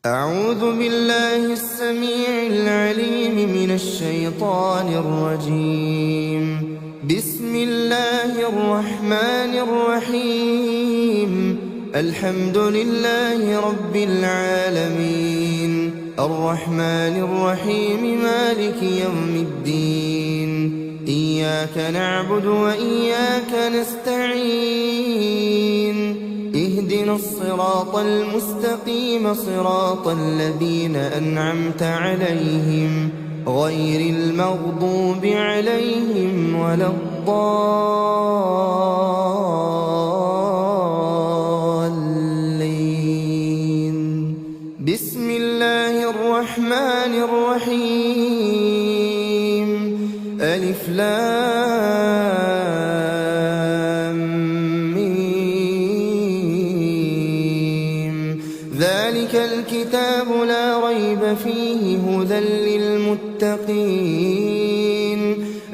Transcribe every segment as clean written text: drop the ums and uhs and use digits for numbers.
أعوذ بالله السميع العليم من الشيطان الرجيم. بسم الله الرحمن الرحيم. الحمد لله رب العالمين، الرحمن الرحيم، مالك يوم الدين. إياك نعبد وإياك نستعين. اهدنا الصراط المستقيم، صراط الذين أنعمت عليهم غير المغضوب عليهم ولا الضالين. بسم الله الرحمن الرحيم. ألف ذلك الكتاب لا ريب فيه هدى للمتقين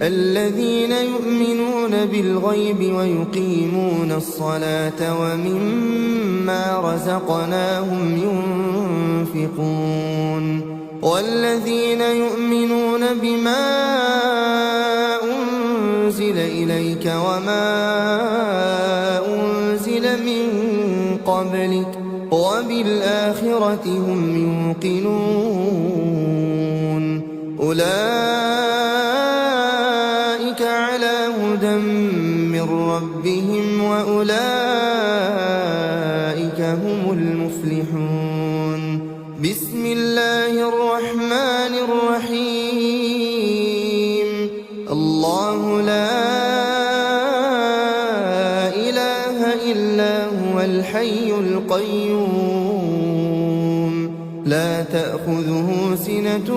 الذين يؤمنون بالغيب ويقيمون الصلاة ومما رزقناهم ينفقون والذين يؤمنون بما أنزل إليك وما أنزل من قبلك وبالآخرة هم يوقنون. أولئك على هدى من ربهم وأولئك هم المفلحون. بسم الله الرحمن الرحيم. الله لا إله إلا هو الحي القيوم، لا تأخذه سنة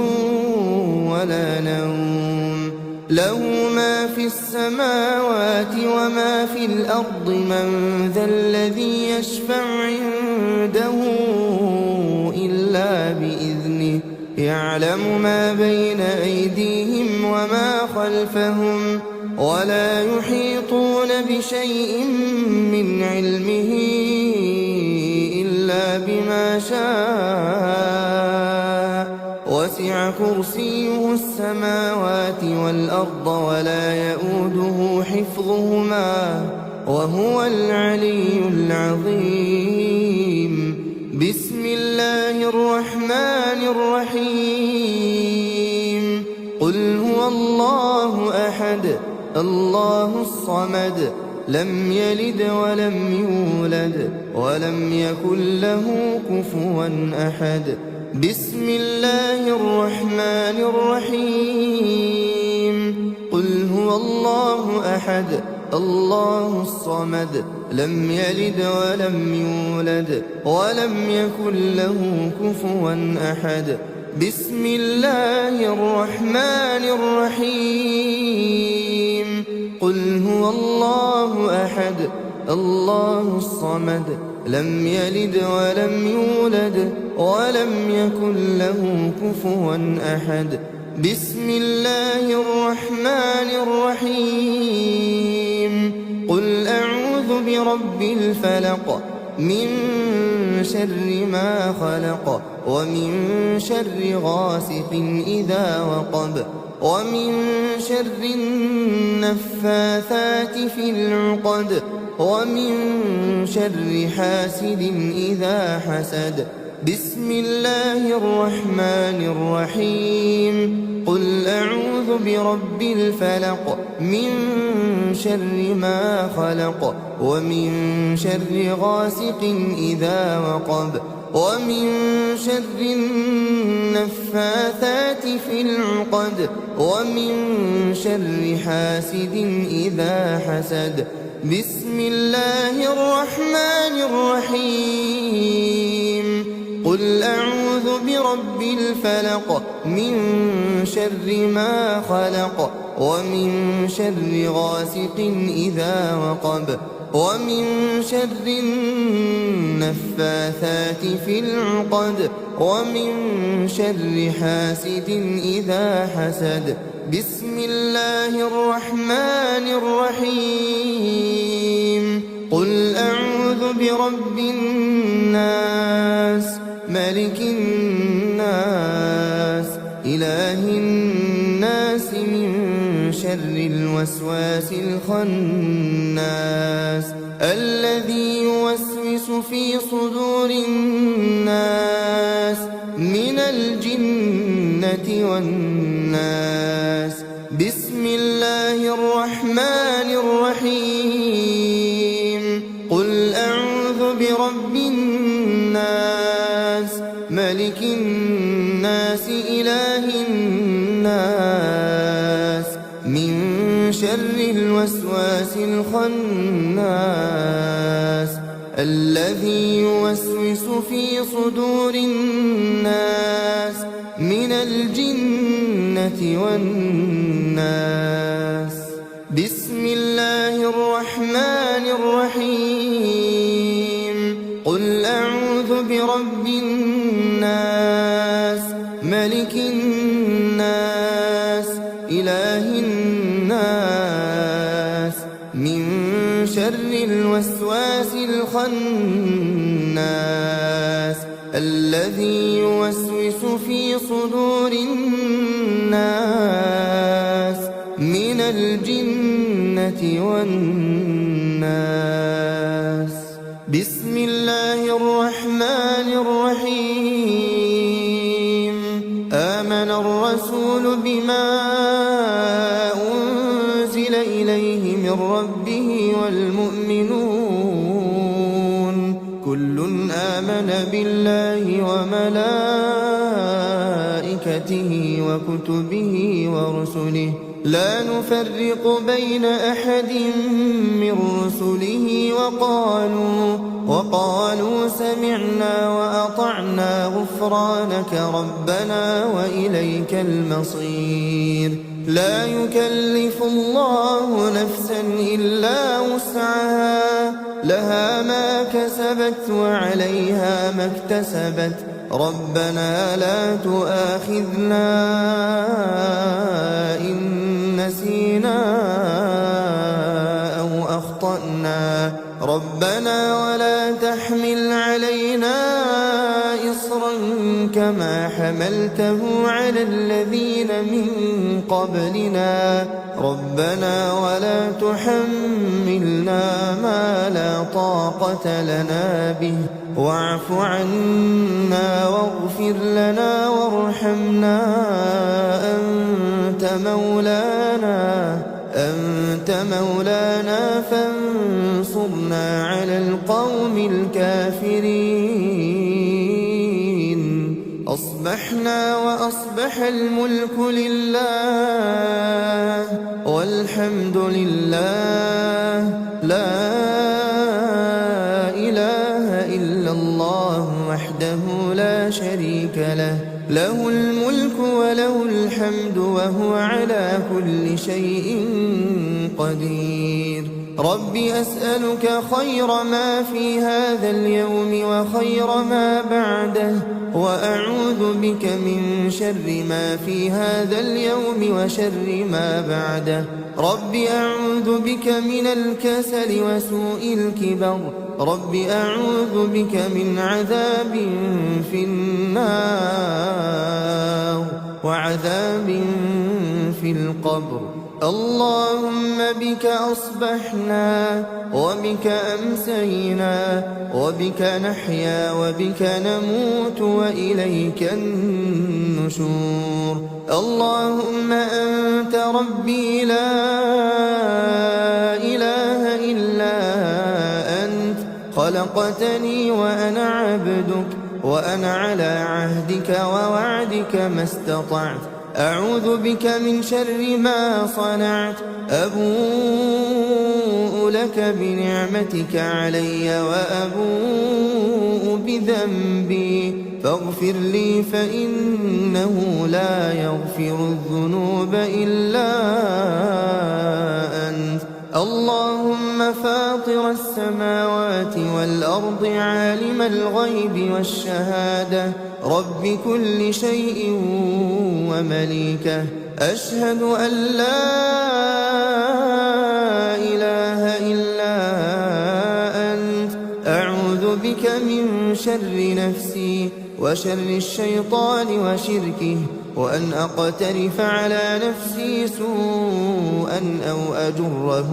ولا نوم، له ما في السماوات وما في الأرض. من ذا الذي يشفع عنده إلا بإذنه، يعلم ما بين أيديهم وما خلفهم ولا يحيطون بشيء من علمه إلا بما شاء. وسع كرسيه السماوات والأرض ولا يؤوده حفظهما وهو العلي العظيم. بسم الله الرحمن الرحيم. قل هو الله أحد الله الصمد، لم يلد ولم يولد ولم يكن له كفوا أحد. بسم الله الرحمن الرحيم. قل هو الله أحد الله الصمد، لم يلد ولم يولد ولم يكن له كفوا أحد. بسم الله الرحمن الرحيم. قل هو الله أحد الله الصمد، لم يلد ولم يولد ولم يكن له كفوا أحد. بسم الله الرحمن الرحيم. قل أعوذ برب الفلق، من شر ما خلق، ومن شر غاسق إذا وقب، ومن شر النفاثات في العقد، ومن شر حاسد إذا حسد. بسم الله الرحمن الرحيم. قل أعوذ برب الفلق، من شر ما خلق، ومن شر غاسق إذا وقب، ومن شر النفاثات في العقد، ومن شر حاسد إذا حسد. بسم الله الرحمن الرحيم. قل أعوذ برب الفلق، من شر ما خلق، ومن شر غاسق إذا وقب، ومن شر النفاثات في العقد، ومن شر حاسد إذا حسد. بسم الله الرحمن الرحيم. قل أعوذ برب الناس، ملك الناس إله الناس من شر الوسواس الخناس الذي يوسوس في صدور الناس من الجنة والناس. بسم الله الرحمن الرحيم. قل أعوذ برب الناس ملك الناس إله الناس من شر الوسواس الخناس الذي يوسوس في صدور الناس من الجنة والناس. بسم الله الرحمن الرحيم. قل أعوذ برب الناس ملك الناس إله الناس من شر الوسواس الخناس الذي يوسوس في صدور الناس من الجنة والناس. بسم الله الرحمن الرحيم. آمن الرسول بما أنزل إليه من ربه والمؤمنون كل آمن بالله وملائكته وكتبه ورسله لا نفرق بين أحد من رسله وقالوا سمعنا وأطعنا غفرانك ربنا وإليك المصير. لا يكلف الله نفسا إلا وسعها لها ما كسبت وعليها ما اكتسبت ربنا لا تؤاخذنا إن نسينا أو أخطأنا ربنا ولا تحمل علينا إصرا كما حملته على الذين من قبلنا ربنا ولا تحملنا ما لا طاقة لنا به واعف عنا واغفر لنا وارحمنا أنت مولانا فانصرنا على القوم الكافرين. أصبحنا وأصبح الملك لله والحمد لله لا إله إلا الله وحده لا شريك له له الملك وله الحمد وهو على كل شيء قدير. رب أسألك خير ما في هذا اليوم وخير ما بعده وأعوذ بك من شر ما في هذا اليوم وشر ما بعده. رب أعوذ بك من الكسل وسوء الكبر رب أعوذ بك من عذاب في النار وعذاب في القبر. اللهم بك أصبحنا وبك أمسينا وبك نحيا وبك نموت وإليك النشور. اللهم أنت ربي لا إله إلا أنت خلقتني وأنا عبدك وأنا على عهدك ووعدك ما استطعت. أعوذ بك من شر ما صنعت. أبوء لك بنعمتك علي وأبوء بذنبي فاغفر لي فإنه لا يغفر الذنوب إلا أنت. اللهم فاطر السماوات والأرض عالم الغيب والشهادة رب كل شيء ومليكه أشهد أن لا إله إلا أنت. أعوذ بك من شر نفسي وشر الشيطان وشركه، وأن أقترف على نفسي سوءا أو أجره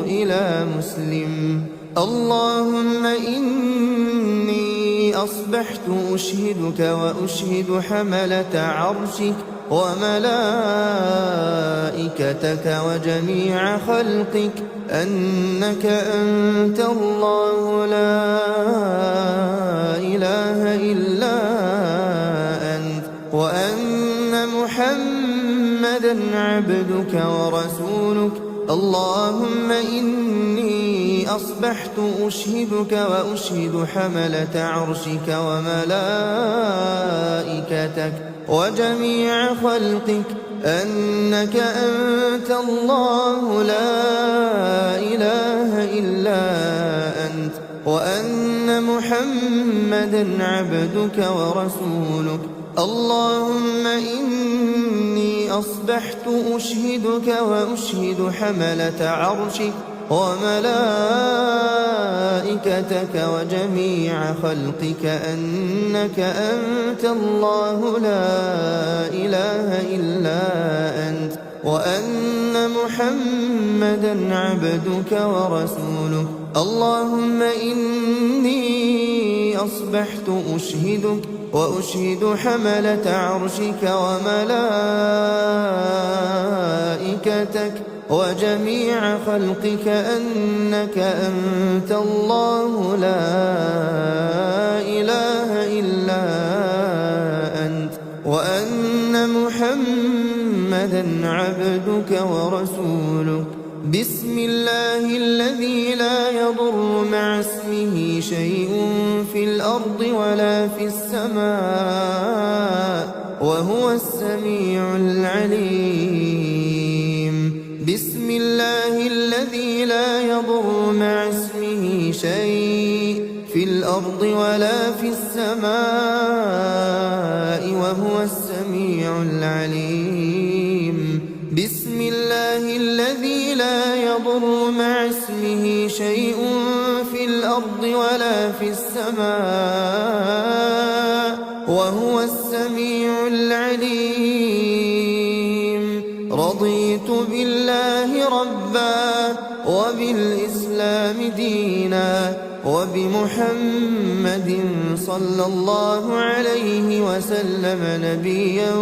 إلى مسلم. اللهم إني أصبحت أشهدك وأشهد حملة عرشك وملائكتك وجميع خلقك أنك أنت الله لا إله إلا أنت، وأن محمدا عبدك ورسولك. اللهم إني أصبحت أشهدك وأشهد حملة عرشك وملائكتك وجميع خلقك أنك أنت الله لا إله إلا أنت، وأن محمدا عبدك ورسولك. اللهم إني أصبحت أشهدك وأشهد حملة عرشك وملائكتك وجميع خلقك أنك أنت الله لا إله إلا أنت، وأن محمدا عبدك ورسولك. اللهم إني أصبحت أشهدك وأشهد حملة عرشك وملائكتك وجميع خلقك أنك أنت الله لا إله إلا أنت، وأن محمدا عبدك ورسولك. بسم الله الذي لا يضر مع اسمه شيء في الأرض ولا في السماء وهو السميع العليم. بسم الله الذي لا يضر مع اسمه شيء في الأرض ولا في السماء وهو السميع العليم. بسم الله الذي لا يضر مع اسمه شيء في الأرض ولا في السماء وهو السميع العليم. رضيت بالله ربا وبالإسلام دينا وبمحمد صلى الله عليه وسلم نبيا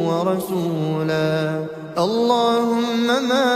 ورسولا. اللهم ما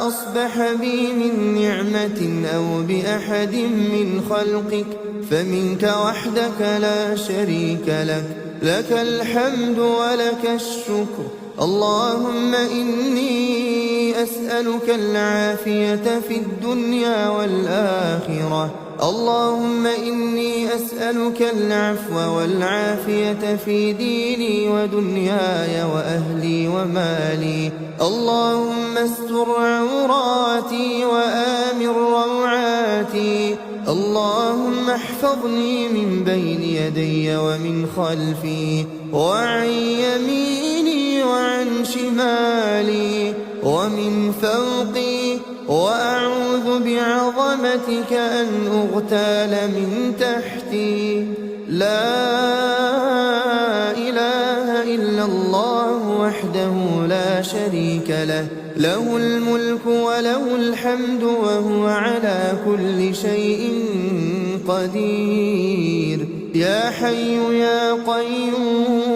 أصبح بي من نعمة أو بأحد من خلقك فمنك وحدك لا شريك لك، لك الحمد ولك الشكر. اللهم إني أسألك العافية في الدنيا والآخرة. اللهم إني أسألك العفو والعافية في ديني ودنياي وأهلي ومالي. اللهم استر عوراتي وآمن روعاتي. اللهم احفظني من بين يدي ومن خلفي وعن يميني وعن شمالي ومن فوقي، وأعوذ بعظمتك أن أغتال من تحتي. لا إله إلا الله وحده لا شريك له، له الملك وله الحمد وهو على كل شيء قدير. يا حي يا قيوم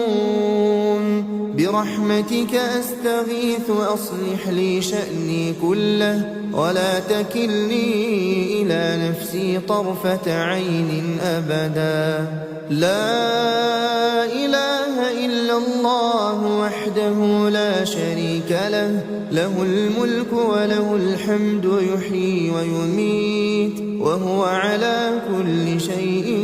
برحمتك أستغيث أصلح لي شأني كله ولا تكلني إلى نفسي طرفة عين أبدا. لا إله إلا الله وحده لا شريك له، له الملك وله الحمد يحيي ويميت وهو على كل شيء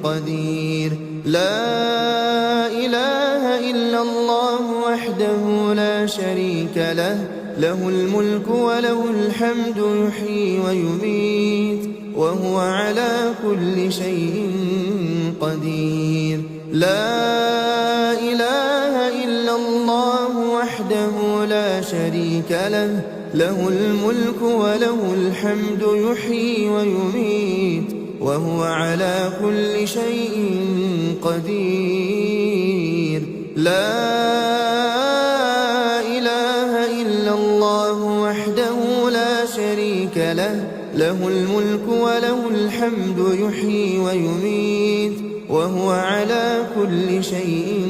قدير. لا إله إلا الله وحده لا شريك له، له الملك وله الحمد يحيي ويميت وهو على كل شيء قدير. لا إله إلا الله وحده لا شريك له، له الملك وله الحمد يحيي ويميت وهو على كل شيء قدير. لا إله إلا الله وحده لا شريك له، له الملك وله الحمد يحيي ويميت وهو على كل شيء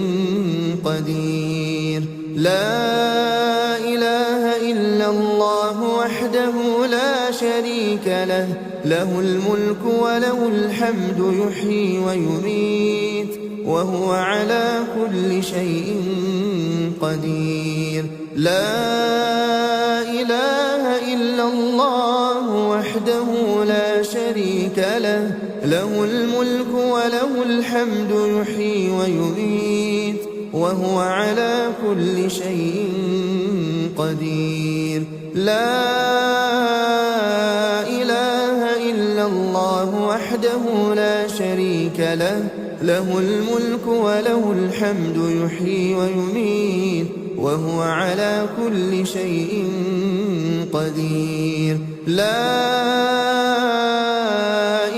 قدير. لا إله إلا الله وحده لا شريك له، له الملك وله الحمد يحيي ويميت وهو على كل شيء قدير. لا إله إلا الله وحده لا شريك له، له الملك وله الحمد يحيي ويميت وهو على كل شيء قدير. لا إله إلا الله وحده لا شريك له، له الملك وله الحمد يحيي ويميت وهو على كل شيء قدير. لا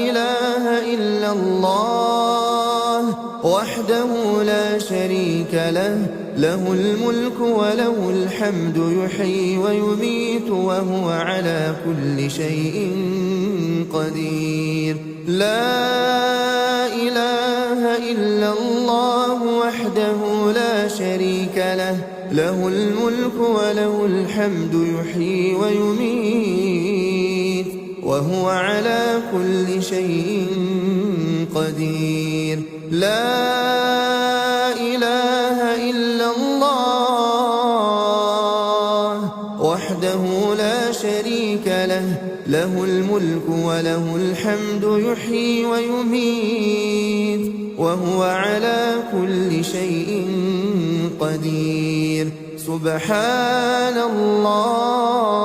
إله إلا الله وحده لا شريك له، له الملك وله الحمد يحيي ويميت وهو على كل شيء قدير. لا إله إلا الله وحده لا شريك له، له الملك وله الحمد يحيي ويميت وهو على كل شيء قدير. لا إله إلا الله وحده لا شريك له، له الملك وله الحمد يحيي ويميت وهو على كل شيء قدير. سبحان الله،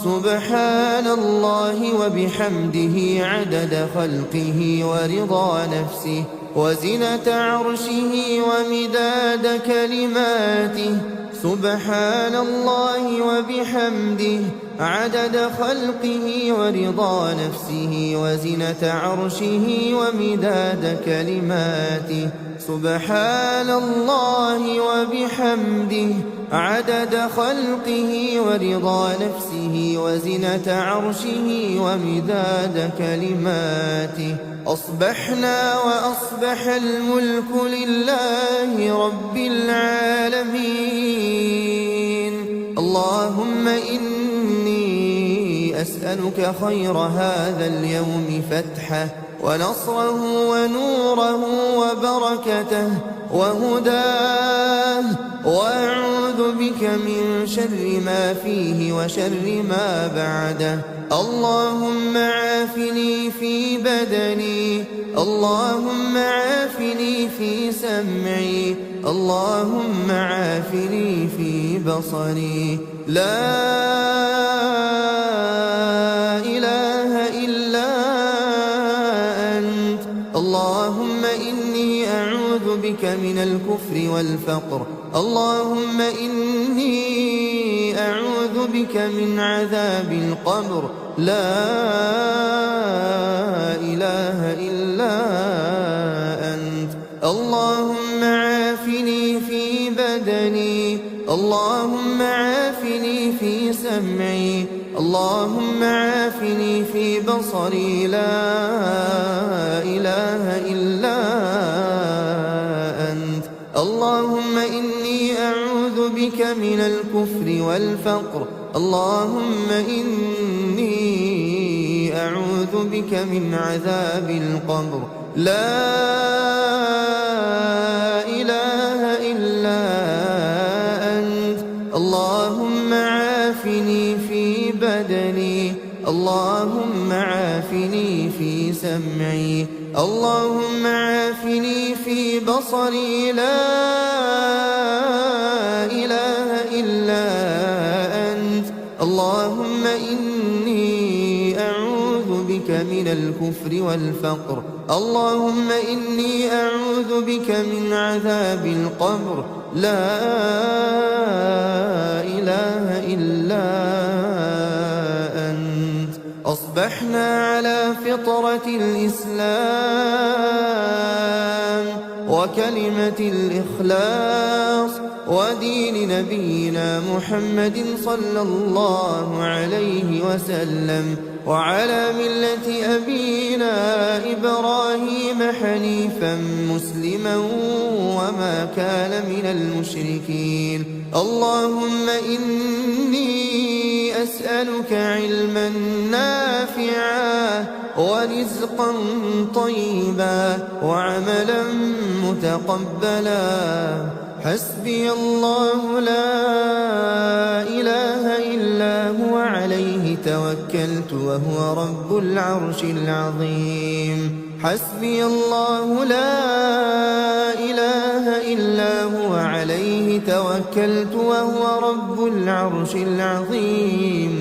سبحان الله وبحمده عدد خلقه ورضا نفسه وزنة عرشه ومداد كلماته. سبحان الله وبحمده عدد خلقه ورضا نفسه وزنة عرشه ومداد كلماته. سبحان الله وبحمده عدد خلقه ورضا نفسه وزنة عرشه ومداد كلماته. أصبحنا وأصبح الملك لله رب العالمين. اللهم إني أسألك خير هذا اليوم فتحه ونصره ونوره وبركته وهداه، وأعوذ بك من شر ما فيه وشر ما بعده. اللهم عافني في بدني، اللهم عافني في سمعي، اللهم عافني في بصري. لا إله إلا أنت. اللهم إني أعوذ بك من الكفر والفقر. اللهم إني أعوذ بك من عذاب القبر. لا إله إلا أنت. اللهم عافني في بدني، اللهم عافني في سمعي، اللهم عافني في بصري. لا إله إلا أنت. اللهم إني أعوذ بك من الكفر والفقر. اللهم إني أعوذ بك من عذاب القبر. لا إله إلا أنت. اللهم عافني في بدني، اللهم عافني في سمعي، اللهم عافني في بصري. لا إله إلا أنت. اللهم إني أعوذ بك من الكفر والفقر. اللهم إني أعوذ بك من عذاب القبر. لا إله إلا أنت. أصبحنا على فطرة الإسلام وكلمة الإخلاص ودين نبينا محمد صلى الله عليه وسلم، وعلى ملة أبينا إبراهيم حنيفا مسلما وما كان من المشركين. اللهم إني أسألك علما نافعا ورزقا طيبا وعملا متقبلا. حسبي الله لا إله إلا هو عليه توكلت وهو رب العرش العظيم. حسبي الله لا إله إلا هو عليه توكلت وهو رب العرش العظيم.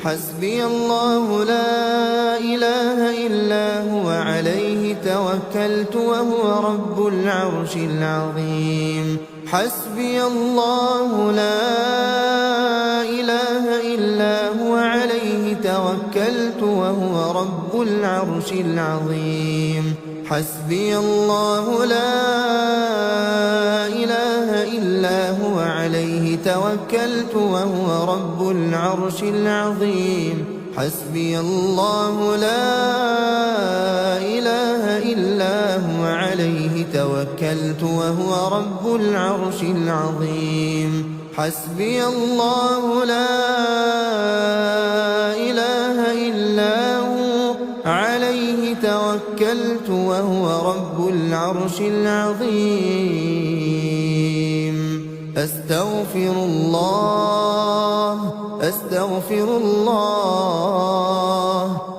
حسبي الله لا إله إلا هو عليه توكلت وهو رب العرش العظيم. حسبي الله لا إله إلا هو عليه توكلت وهو رب العرش العظيم. حسبي الله لا إله إلا هو عليه توكلت وهو رب العرش العظيم. حسبي الله لا إله إلا هو عليه توكلت وهو رب العرش العظيم. حسبي الله لا إله إلا هو عليه توكلت وهو رب العرش العظيم. أستغفر الله أستغفر الله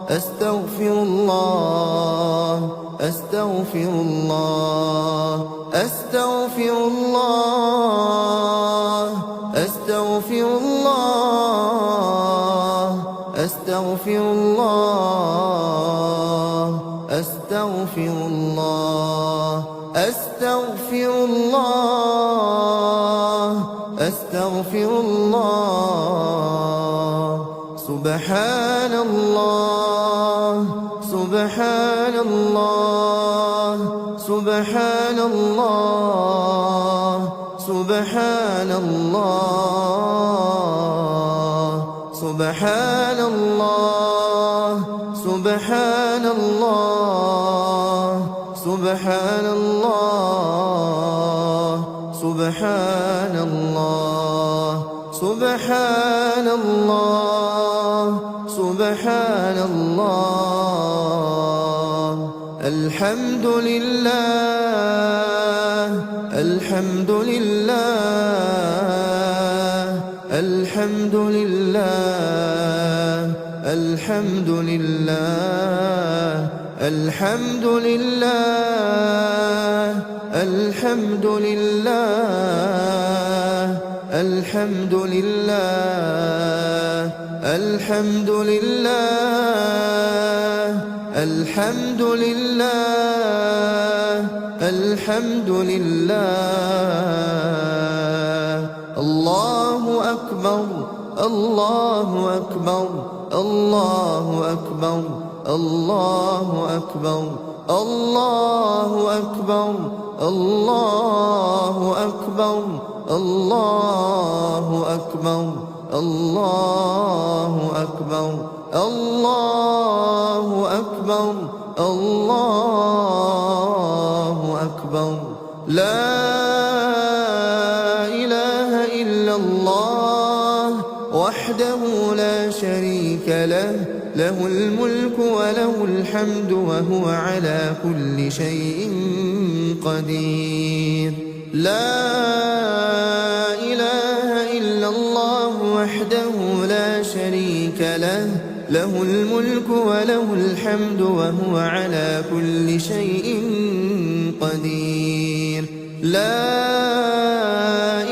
أستغفر الله أستغفر الله أستغفر الله أستغفر الله أستغفر الله أستغفر الله أستغفر الله أستغفر الله. سبحان الله سبحان الله سبحان الله سبحان الله سبحان الله سبحان الله سبحان الله سبحان الله سبحان الله سبحان الله. الحمد لله الحمد لله الحمد لله الحمد لله الحمد لله الحمد لله الحمد لله الحمد لله الحمد لله الحمد لله. الله أكبر الله أكبر الله أكبر الله أكبر الله أكبر الله أكبر الله أكبر الله أكبر الله أكبر الله أكبر. لا إله إلا الله وحده لا شريك له، له الملك وله الحمد وهو على كل شيء قدير. لا إله إلا الله وحده لا شريك له، له الملك وله الحمد وهو على كل شيء قدير. لا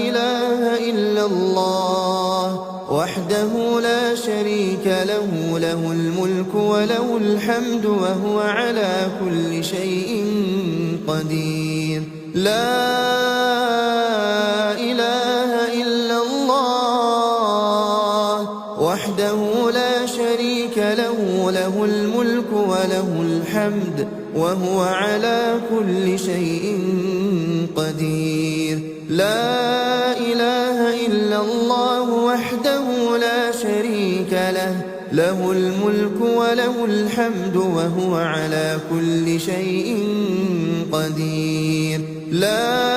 إله إلا الله وحده لا شريك له، له الملك وله الحمد وهو على كل شيء قدير. لا إله إلا الله وحده لا شريك له، وله الحمد وهو على كل شيء قدير. لا إله إلا الله وحده لا شريك له، له الملك وله الحمد وهو على كل شيء قدير. لا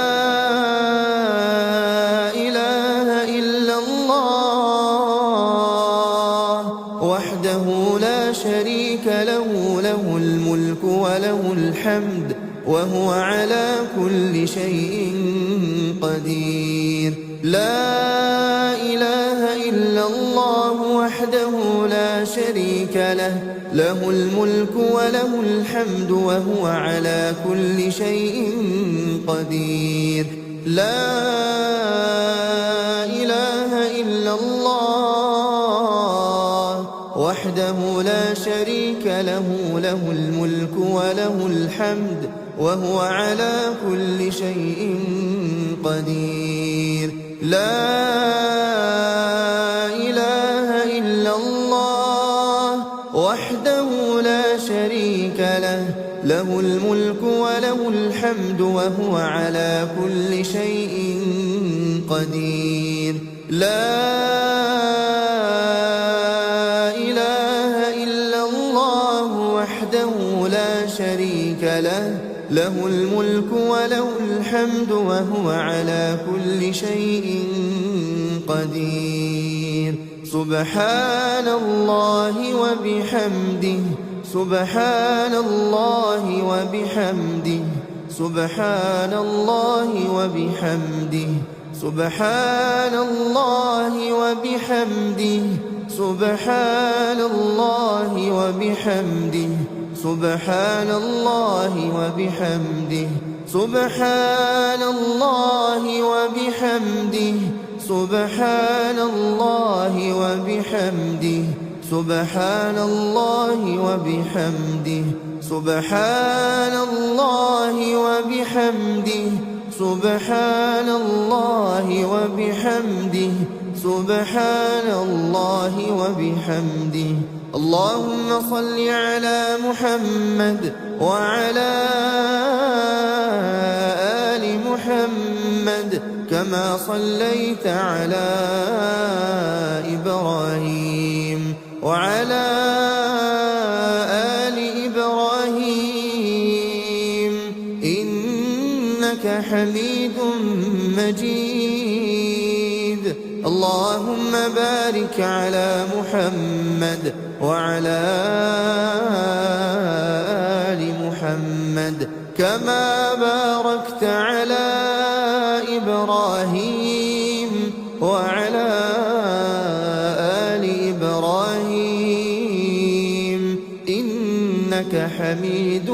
إله إلا الله وحده لا شريك له، له الملك وله الحمد وهو على كل شيء قدير. لا إله إلا الله وحده لا شريك له، له الملك وله الحمد وهو على كل شيء قدير. لا إله إلا الله وحده لا شريك له، له الملك وله الحمد وهو على كل شيء قدير. لا إله إلا الله وحده لا شريك له، له الملك وله الحمد وهو على كل شيء قدير. لا إله إلا الله وحده لا شريك له، له الملك وله الحمد وهو على كل شيء قدير. سبحان الله وبحمده، سبحان الله وبحمده، سبحان الله وبحمده، سبحان الله وبحمده، سبحان الله وبحمده، سبحان الله وبحمده، سبحان الله وبحمده، سبحان الله وبحمده، سبحان الله وبحمده، سبحان الله وبحمده، سبحان الله وبحمده، سبحان الله وبحمده. اللهم صل على محمد وعلى آل محمد كما صليت على إبراهيم وعلى آل إبراهيم إنك حميد مجيد. اللهم بارك على محمد وعلى آل محمد كما باركت على إبراهيم وعلى آل إبراهيم إنك حميد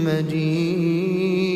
مجيد.